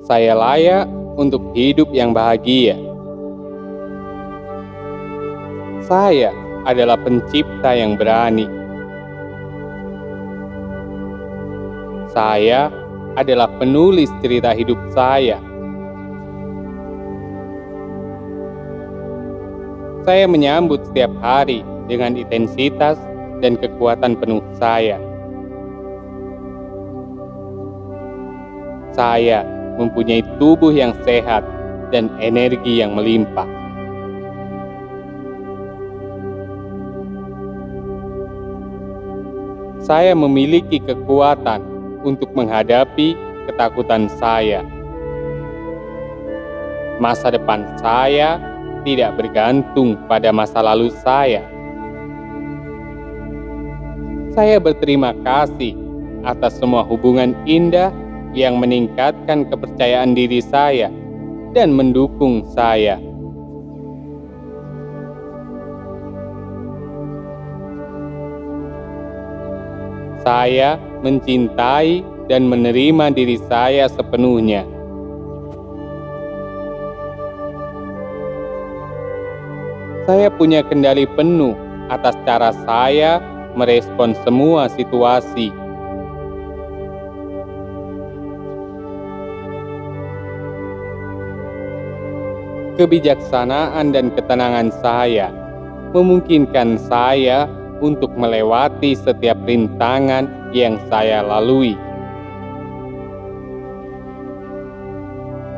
Saya layak untuk hidup yang bahagia. Saya adalah pencipta yang berani. Saya adalah penulis cerita hidup saya. Saya menyambut setiap hari dengan intensitas dan kekuatan penuh saya. Saya mempunyai tubuh yang sehat dan energi yang melimpah. Saya memiliki kekuatan untuk menghadapi ketakutan saya. Masa depan saya tidak bergantung pada masa lalu saya. Saya berterima kasih atas semua hubungan indah yang meningkatkan kepercayaan diri saya dan mendukung saya. Saya mencintai dan menerima diri saya sepenuhnya. Saya punya kendali penuh atas cara saya merespon semua situasi. Kebijaksanaan dan ketenangan saya memungkinkan saya untuk melewati setiap rintangan yang saya lalui.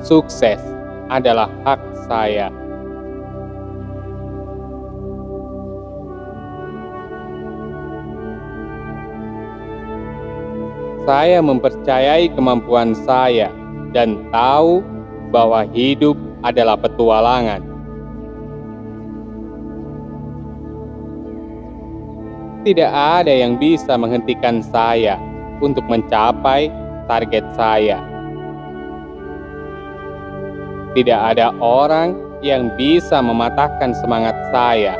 Sukses adalah hak saya. Saya mempercayai kemampuan saya dan tahu bahwa hidup adalah petualangan. Tidak ada yang bisa menghentikan saya untuk mencapai target saya. Tidak ada orang yang bisa mematahkan semangat saya.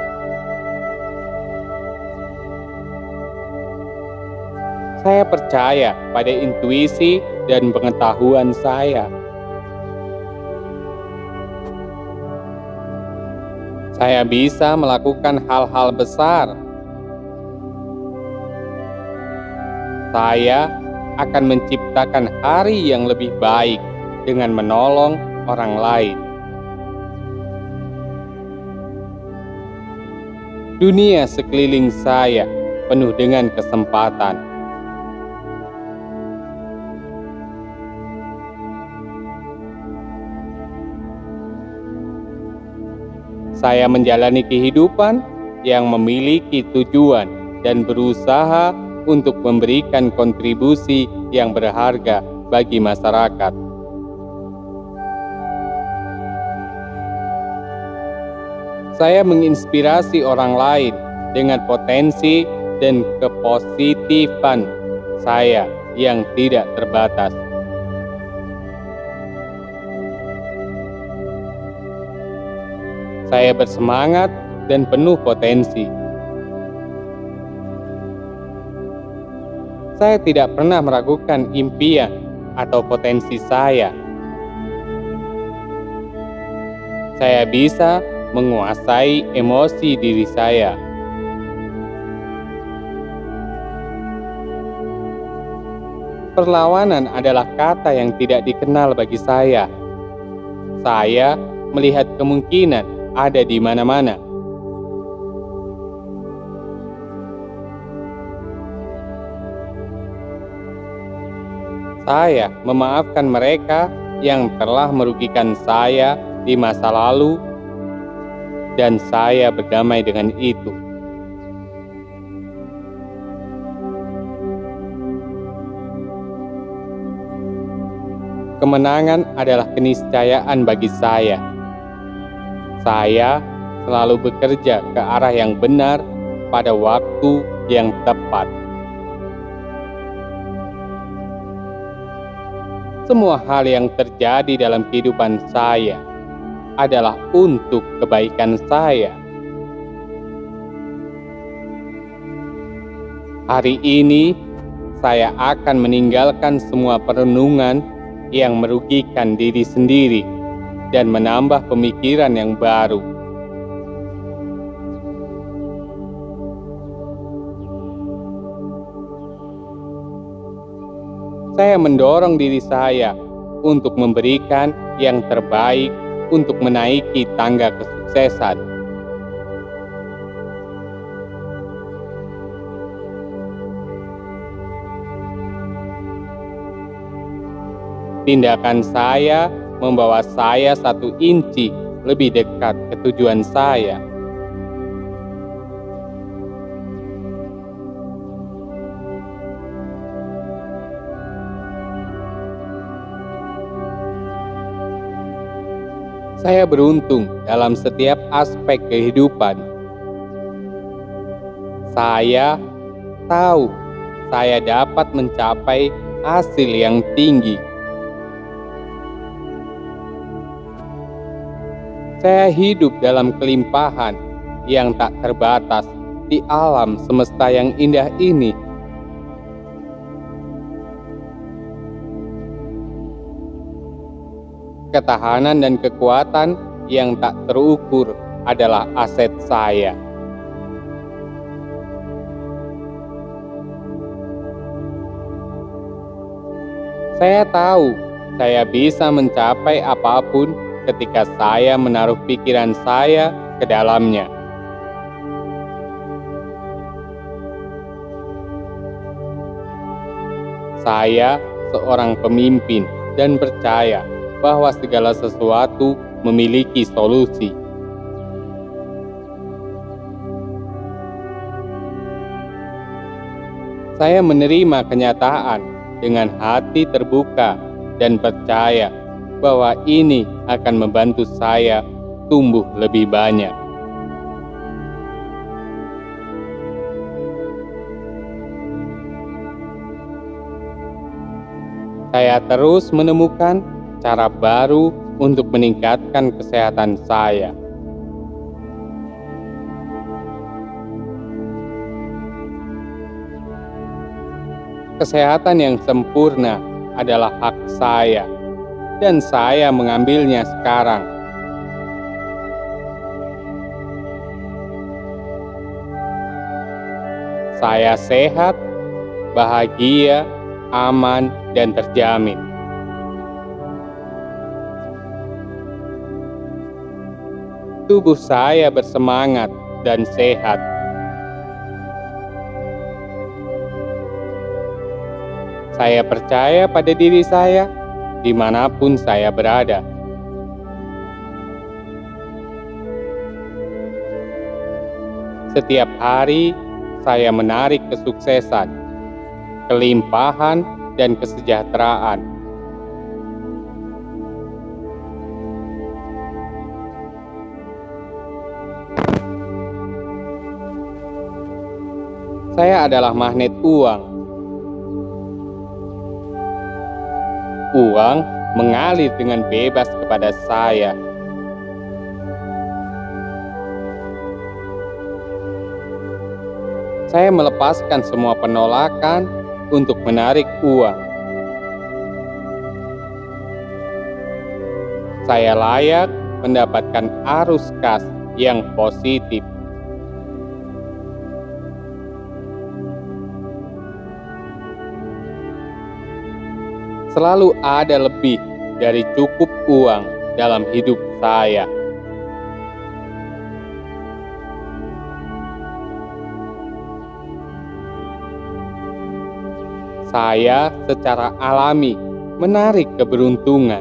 Saya percaya pada intuisi dan pengetahuan saya. Saya bisa melakukan hal-hal besar. Saya akan menciptakan hari yang lebih baik dengan menolong orang lain. Dunia sekeliling saya penuh dengan kesempatan. Saya menjalani kehidupan yang memiliki tujuan dan berusaha untuk memberikan kontribusi yang berharga bagi masyarakat. Saya menginspirasi orang lain dengan potensi dan kepositifan saya yang tidak terbatas. Saya bersemangat dan penuh potensi. Saya tidak pernah meragukan impian atau potensi saya. Saya bisa menguasai emosi diri saya. Perlawanan adalah kata yang tidak dikenal bagi saya. Saya melihat kemungkinan ada di mana-mana. Saya memaafkan mereka yang telah merugikan saya di masa lalu, dan saya berdamai dengan itu. Kemenangan adalah keniscayaan bagi saya. Saya selalu bekerja ke arah yang benar pada waktu yang tepat. Semua hal yang terjadi dalam kehidupan saya adalah untuk kebaikan saya. Hari ini, saya akan meninggalkan semua perenungan yang merugikan diri sendiri dan menambah pemikiran yang baru. Saya mendorong diri saya untuk memberikan yang terbaik untuk menaiki tangga kesuksesan. Tindakan saya membawa saya 1 inci lebih dekat ke tujuan saya. Saya beruntung dalam setiap aspek kehidupan. Saya tahu saya dapat mencapai hasil yang tinggi. Saya hidup dalam kelimpahan yang tak terbatas di alam semesta yang indah ini. Ketahanan dan kekuatan yang tak terukur adalah aset saya. Saya tahu saya bisa mencapai apapun ketika saya menaruh pikiran saya ke dalamnya. Saya seorang pemimpin dan percaya bahwa segala sesuatu memiliki solusi. Saya menerima kenyataan dengan hati terbuka dan percaya bahwa ini akan membantu saya tumbuh lebih banyak. Saya terus menemukan cara baru untuk meningkatkan kesehatan saya. Kesehatan yang sempurna adalah hak saya, dan saya mengambilnya sekarang. Saya sehat, bahagia, aman, dan terjamin. Tubuh saya bersemangat dan sehat. Saya percaya pada diri saya dimanapun saya berada. Setiap hari saya menarik kesuksesan, kelimpahan, dan kesejahteraan. Saya adalah magnet uang. Uang mengalir dengan bebas kepada saya. Saya melepaskan semua penolakan untuk menarik uang. Saya layak mendapatkan arus kas yang positif. Selalu ada lebih dari cukup uang dalam hidup saya. Saya secara alami menarik keberuntungan.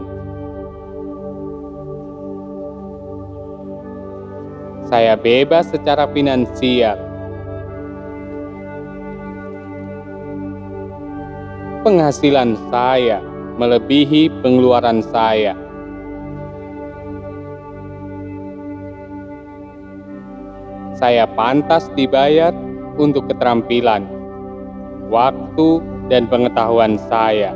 Saya bebas secara finansial. Penghasilan saya melebihi pengeluaran saya. Saya pantas dibayar untuk keterampilan, waktu, dan pengetahuan saya.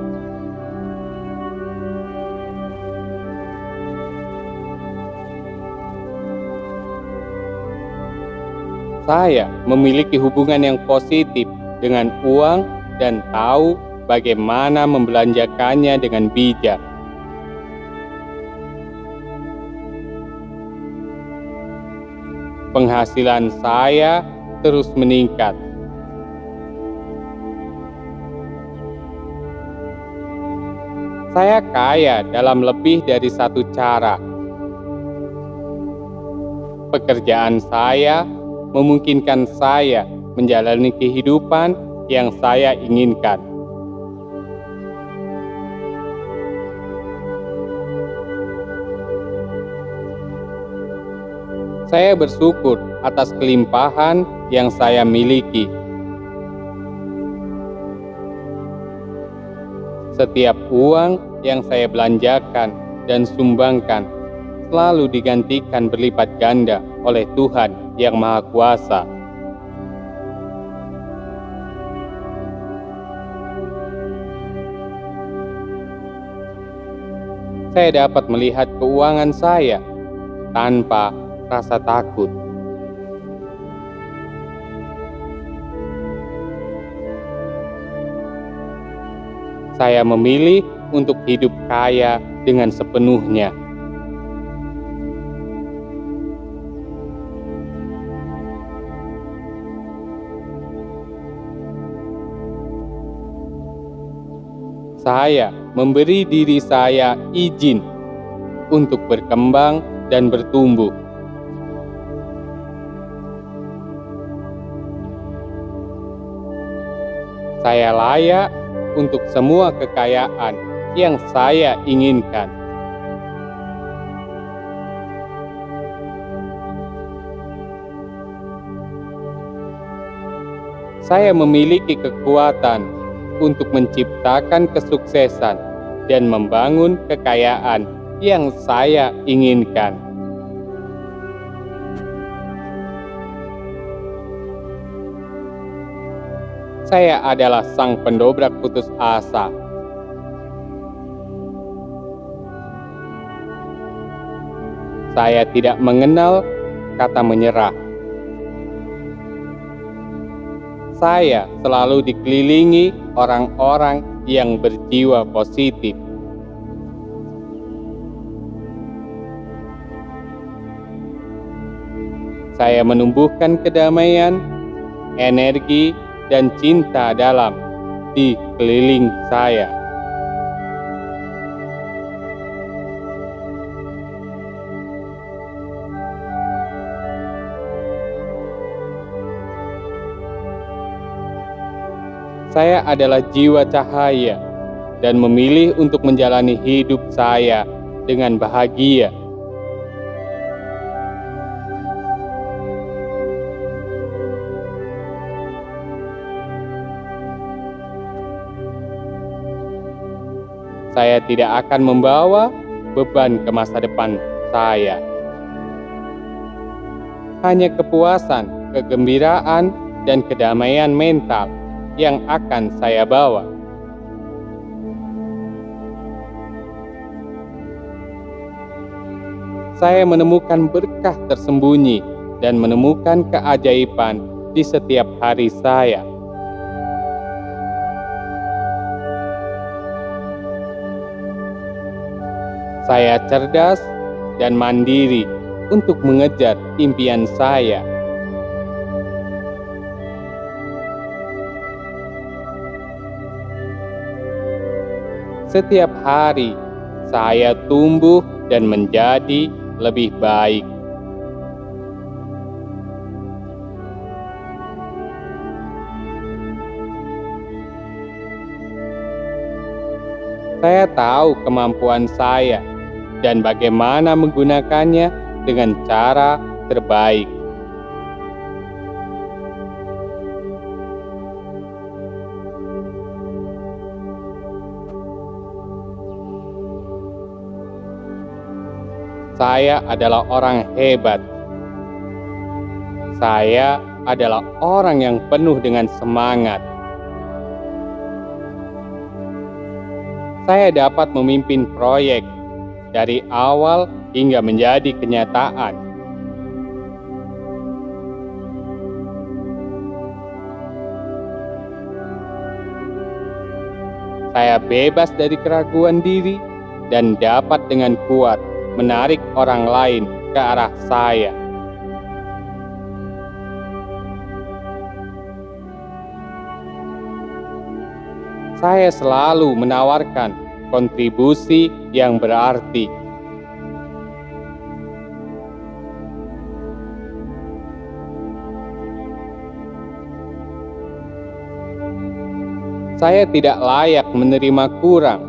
Saya memiliki hubungan yang positif dengan uang dan tahu bagaimana membelanjakannya dengan bijak. Penghasilan saya terus meningkat. Saya kaya dalam lebih dari satu cara. Pekerjaan saya memungkinkan saya menjalani kehidupan yang saya inginkan. Saya bersyukur atas kelimpahan yang saya miliki. Setiap uang yang saya belanjakan dan sumbangkan selalu digantikan berlipat ganda oleh Tuhan yang Maha Kuasa. Saya dapat melihat keuangan saya tanpa rasa takut. Saya memilih untuk hidup kaya dengan sepenuhnya. Saya memberi diri saya izin untuk berkembang dan bertumbuh. Saya layak untuk semua kekayaan yang saya inginkan. Saya memiliki kekuatan untuk menciptakan kesuksesan dan membangun kekayaan yang saya inginkan. Saya adalah sang pendobrak putus asa. Saya tidak mengenal kata menyerah. Saya selalu dikelilingi orang-orang yang berjiwa positif. Saya menumbuhkan kedamaian, energi, dan cinta dalam di keliling saya. Saya adalah jiwa cahaya dan memilih untuk menjalani hidup saya dengan bahagia. Saya tidak akan membawa beban ke masa depan saya. Hanya kepuasan, kegembiraan, dan kedamaian mental yang akan saya bawa. Saya menemukan berkah tersembunyi dan menemukan keajaiban di setiap hari saya. Saya cerdas dan mandiri untuk mengejar impian saya. Setiap hari, saya tumbuh dan menjadi lebih baik. Saya tahu kemampuan saya dan bagaimana menggunakannya dengan cara terbaik. Saya adalah orang hebat. Saya adalah orang yang penuh dengan semangat. Saya dapat memimpin proyek dari awal hingga menjadi kenyataan. Saya bebas dari keraguan diri dan dapat dengan kuat menarik orang lain ke arah saya. Saya selalu menawarkan kontribusi yang berarti. Saya tidak layak menerima kurang.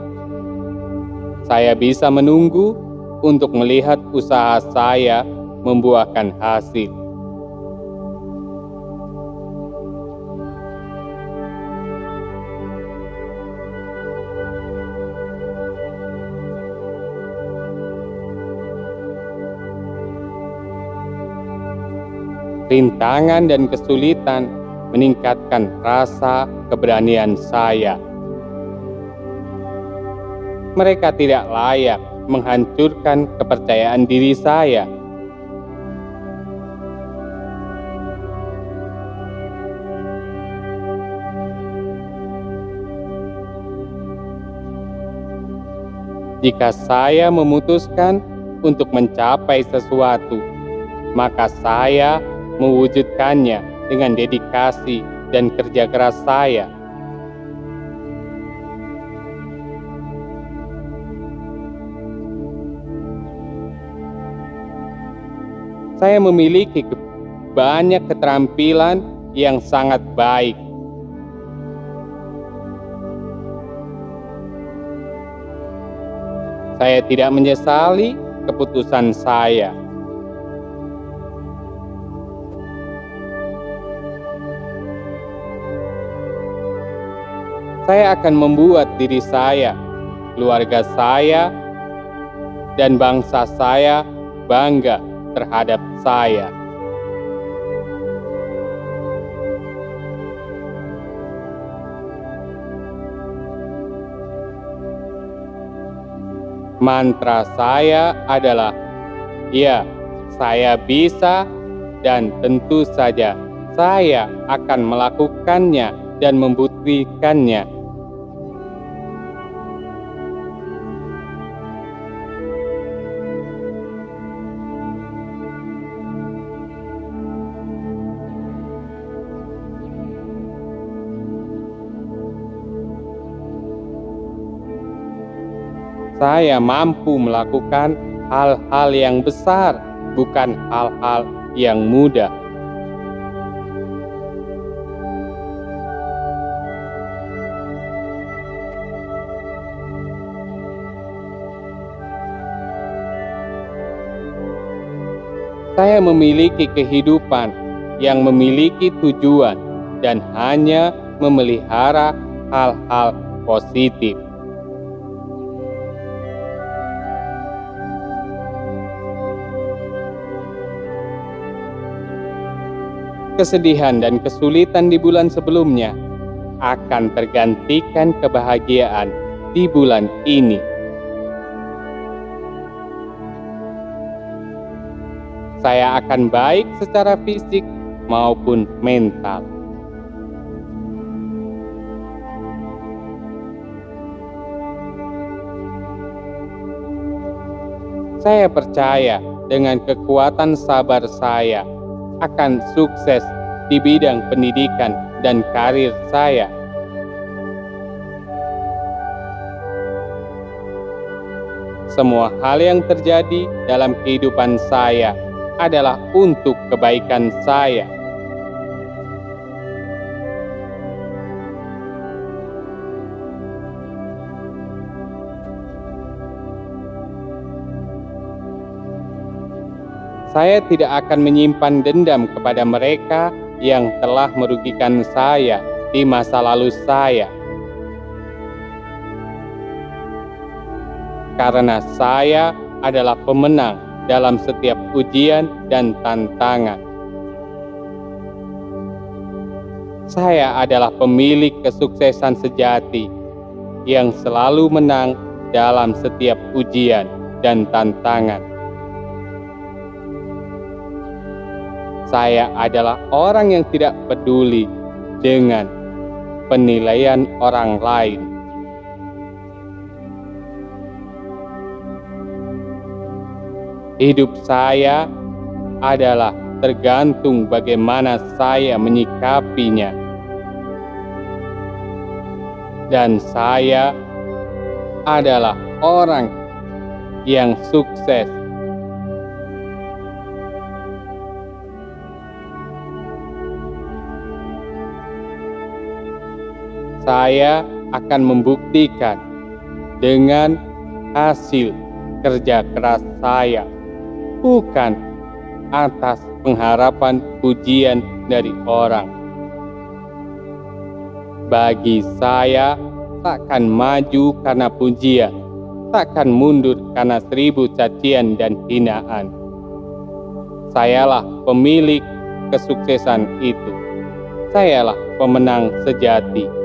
Saya bisa menunggu untuk melihat usaha saya membuahkan hasil. Rintangan dan kesulitan meningkatkan rasa keberanian saya. Mereka tidak layak menghancurkan kepercayaan diri saya. Jika saya memutuskan untuk mencapai sesuatu, maka saya mewujudkannya dengan dedikasi dan kerja keras saya. Saya memiliki banyak keterampilan yang sangat baik. Saya tidak menyesali keputusan saya. Saya akan membuat diri saya, keluarga saya, dan bangsa saya bangga terhadap saya. Mantra saya adalah, ya, saya bisa, dan tentu saja saya akan melakukannya dan membuktikannya. Saya mampu melakukan hal-hal yang besar, bukan hal-hal yang mudah. Saya memiliki kehidupan yang memiliki tujuan dan hanya memelihara hal-hal positif. Kesedihan dan kesulitan di bulan sebelumnya akan tergantikan kebahagiaan di bulan ini. Saya akan baik secara fisik maupun mental. Saya percaya dengan kekuatan sabar saya akan sukses di bidang pendidikan dan karir saya. Semua hal yang terjadi dalam kehidupan saya adalah untuk kebaikan saya. Saya tidak akan menyimpan dendam kepada mereka yang telah merugikan saya di masa lalu saya. Karena saya adalah pemenang dalam setiap ujian dan tantangan. Saya adalah pemilik kesuksesan sejati yang selalu menang dalam setiap ujian dan tantangan. Saya adalah orang yang tidak peduli dengan penilaian orang lain. Hidup saya adalah tergantung bagaimana saya menyikapinya. Dan saya adalah orang yang sukses. Saya akan membuktikan dengan hasil kerja keras saya, bukan atas pengharapan pujian dari orang. Bagi saya, takkan maju karena pujian, takkan mundur karena 1000 cacian dan hinaan. Sayalah pemilik kesuksesan itu. Sayalah pemenang sejati.